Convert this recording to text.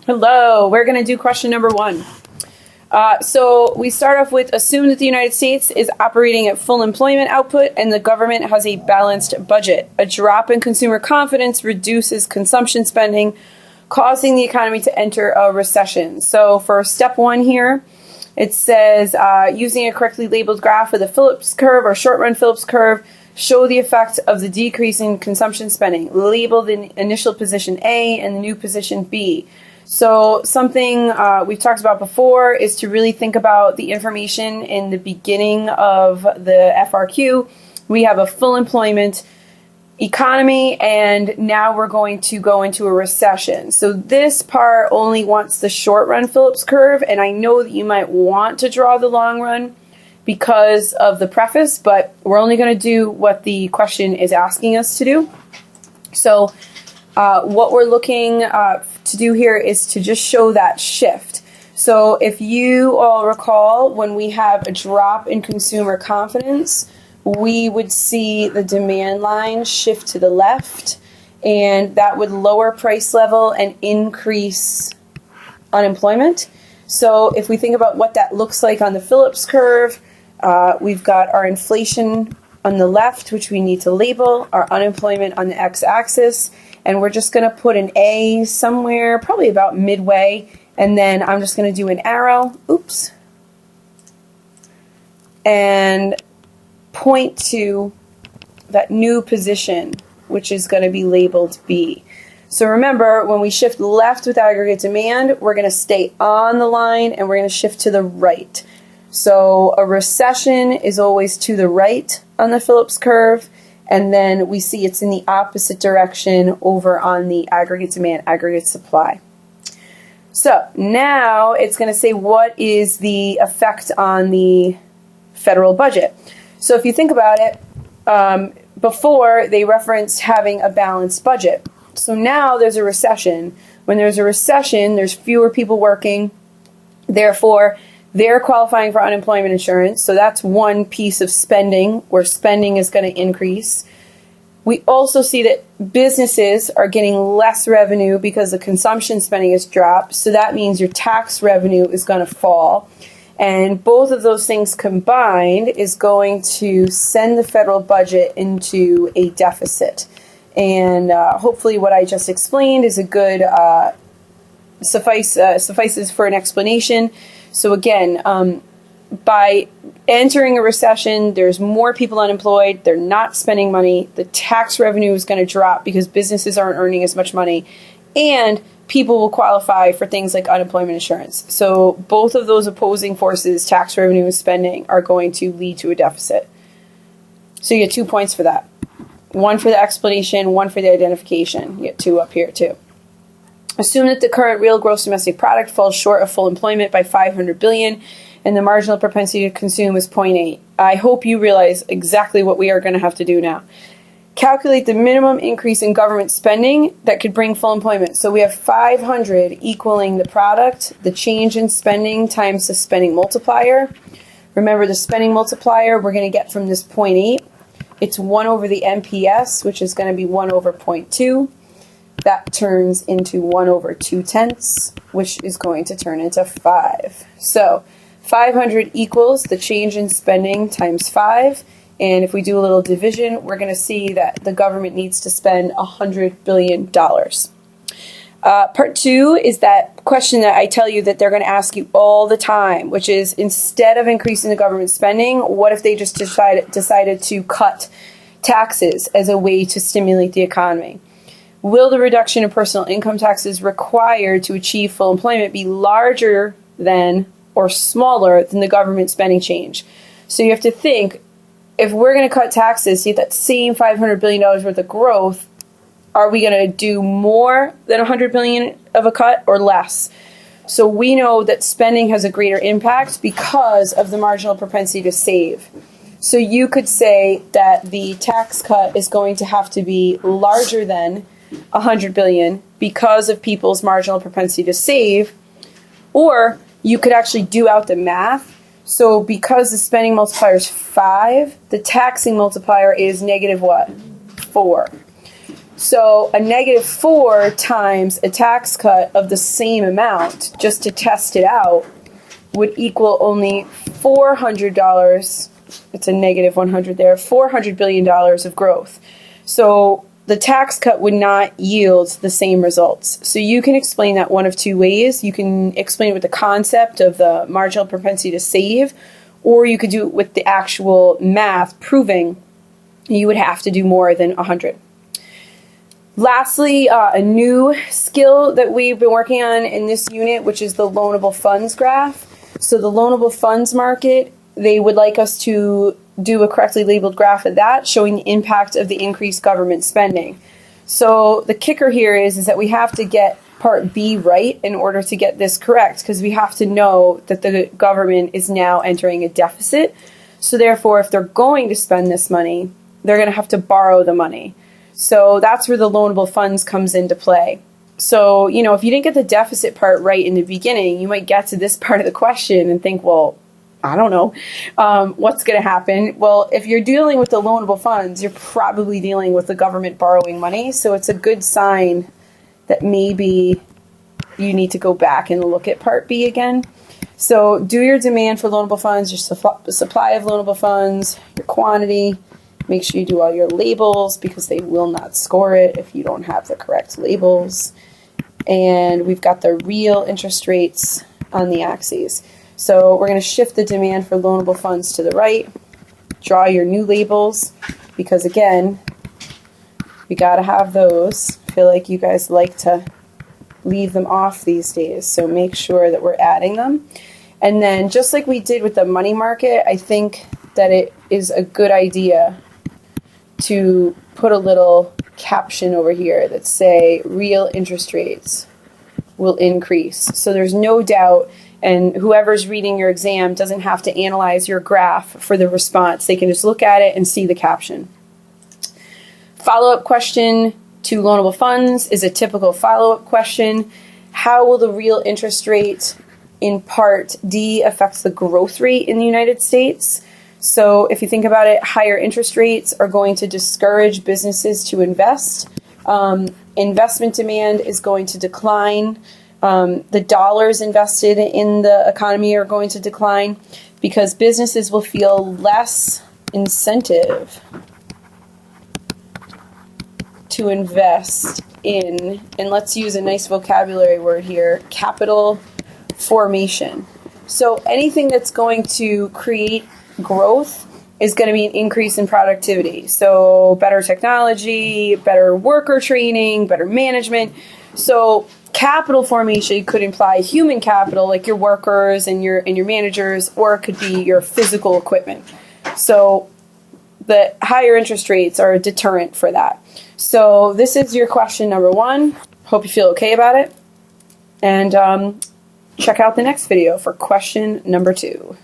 Hello, we're going to do question number 1. So we start off with assume that the United States is operating at full employment output and the government has a balanced budget. A drop in consumer confidence reduces consumption spending, causing the economy to enter a recession. So for step 1 here, it says using a correctly labeled graph with a Phillips curve or short-run Phillips curve, show the effect of the decrease in consumption spending. Label the initial position A and the new position B. So something we've talked about before is to really think about the information in the beginning of the FRQ. We have a full employment economy, and now we're going to go into a recession. So this part only wants the short run Phillips curve, and I know that you might want to draw the long run because of the preface, but we're only going to do what the question is asking us to do. So what we're looking to do here is to just show that shift. So if you all recall, when we have a drop in consumer confidence, we would see the demand line shift to the left, and that would lower price level and increase unemployment. So if we think about what that looks like on the Phillips curve, we've got our inflation on the left, which we need to label, our unemployment on the x-axis, and we're just going to put an A somewhere, probably about midway, and then I'm just going to do an arrow, and point to that new position, which is going to be labeled B. So remember, when we shift left with aggregate demand, we're going to stay on the line and we're going to shift to the right. So a recession is always to the right on the Phillips curve, and then we see it's in the opposite direction over on the aggregate demand, aggregate supply. So now it's going to say what is the effect on the federal budget. So if you think about it, before they referenced having a balanced budget. So now there's a recession. When there's a recession, there's fewer people working. Therefore, they're qualifying for unemployment insurance. So that's one piece of spending where spending is going to increase. We also see that businesses are getting less revenue because the consumption spending has dropped. So that means your tax revenue is going to fall. And both of those things combined is going to send the federal budget into a deficit. And hopefully what I just explained is a good suffices for an explanation. So again, by entering a recession, there's more people unemployed, they're not spending money, the tax revenue is going to drop because businesses aren't earning as much money, and people will qualify for things like unemployment insurance. So both of those opposing forces, tax revenue and spending, are going to lead to a deficit. So you get 2 points for that. 1 for the explanation, 1 for the identification. You get 2 up here too. Assume that the current real gross domestic product falls short of full employment by $500 billion and the marginal propensity to consume is 0.8. I hope you realize exactly what we are going to have to do now. Calculate the minimum increase in government spending that could bring full employment. So we have 500 equaling the product, the change in spending times the spending multiplier. Remember the spending multiplier we're going to get from this 0.8. It's 1 over the MPS, which is going to be 1 over 0.2. That turns into 1 over 2/10, which is going to turn into 5. So 500 equals the change in spending times 5. And if we do a little division, we're going to see that the government needs to spend $100 billion. Part 2 is that question that I tell you that they're going to ask you all the time, which is instead of increasing the government spending, what if they just decided to cut taxes as a way to stimulate the economy? Will the reduction in personal income taxes required to achieve full employment be larger than or smaller than the government spending change? So you have to think, if we're going to cut taxes to get that same $500 billion worth of growth, are we going to do more than $100 billion of a cut or less? So we know that spending has a greater impact because of the marginal propensity to save. So you could say that the tax cut is going to have to be larger than $100 billion because of people's marginal propensity to save, or you could actually do out the math. So because the spending multiplier is 5, the taxing multiplier is negative what? 4. So a -4 times a tax cut of the same amount, just to test it out, would equal only $400. It's a -100 there, $400 billion of growth. So the tax cut would not yield the same results. So you can explain that one of two ways. You can explain it with the concept of the marginal propensity to save, or you could do it with the actual math proving you would have to do more than 100. Lastly, a new skill that we've been working on in this unit, which is the loanable funds graph. So the loanable funds market, they would like us to do a correctly labeled graph of that, showing the impact of the increased government spending. So the kicker here is that we have to get part B right in order to get this correct, because we have to know that the government is now entering a deficit. So therefore, if they're going to spend this money, they're going to have to borrow the money. So that's where the loanable funds comes into play. So, you know, if you didn't get the deficit part right in the beginning, you might get to this part of the question and think, well, I don't know, what's going to happen? Well, if you're dealing with the loanable funds, you're probably dealing with the government borrowing money. So it's a good sign that maybe you need to go back and look at Part B again. So do your demand for loanable funds, your supply of loanable funds, your quantity. Make sure you do all your labels, because they will not score it if you don't have the correct labels. And we've got the real interest rates on the axes. So we're going to shift the demand for loanable funds to the right. Draw your new labels, because again, we got to have those. I feel like you guys like to leave them off these days, so make sure that we're adding them. And then just like we did with the money market, I think that it is a good idea to put a little caption over here that say real interest rates will increase. So there's no doubt, and whoever's reading your exam doesn't have to analyze your graph for the response. They can just look at it and see the caption. Follow-up question to loanable funds is a typical follow-up question. How will the real interest rate in Part D affect the growth rate in the United States? So if you think about it, higher interest rates are going to discourage businesses to invest. Investment demand is going to decline. The dollars invested in the economy are going to decline, because businesses will feel less incentive to invest in, and let's use a nice vocabulary word here, capital formation. So anything that's going to create growth is going to be an increase in productivity. So better technology, better worker training, better management. So capital formation could imply human capital, like your workers and your managers, or it could be your physical equipment. So the higher interest rates are a deterrent for that. So this is your question number 1. Hope you feel okay about it. And check out the next video for question number 2.